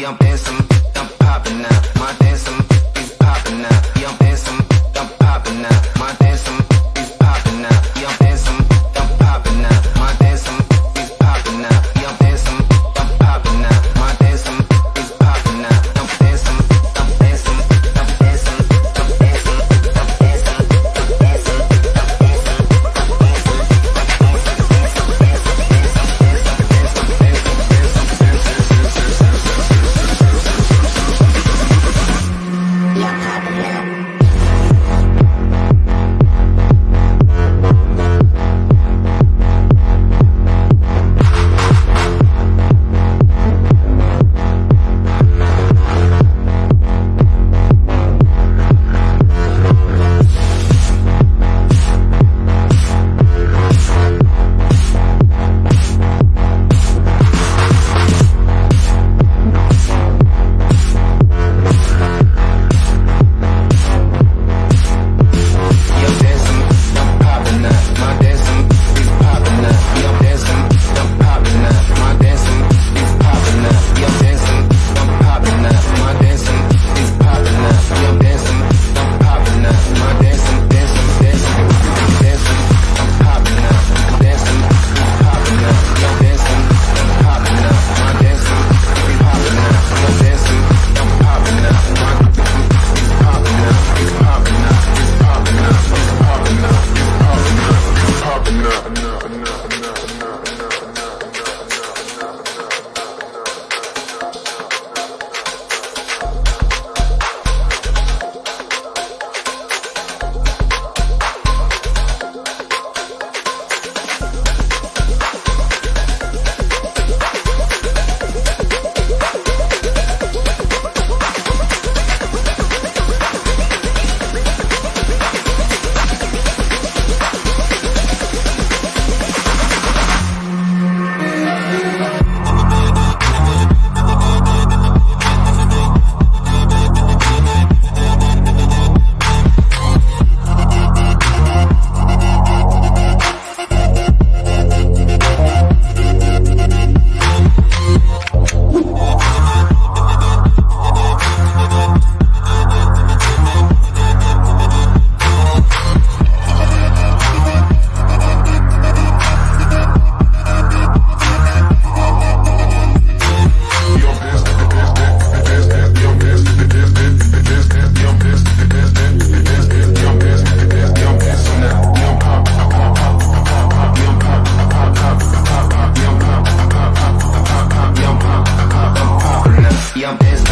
Yeah, I'm dancing, I'm popping now. My dancing is popping now. Yeah, I'm dancing, I'm popping now. My dancing is popping now. Yeah, I'm dancing, I'm popping now. My dancing is popping now. Yeah, I'm dancing, I'm popping now. My dancing is popping now. I'm dancing, I'm dancing, I'm dancing, I'm dancing, I'm dancing, I'm dancing, I'm I'm dancing.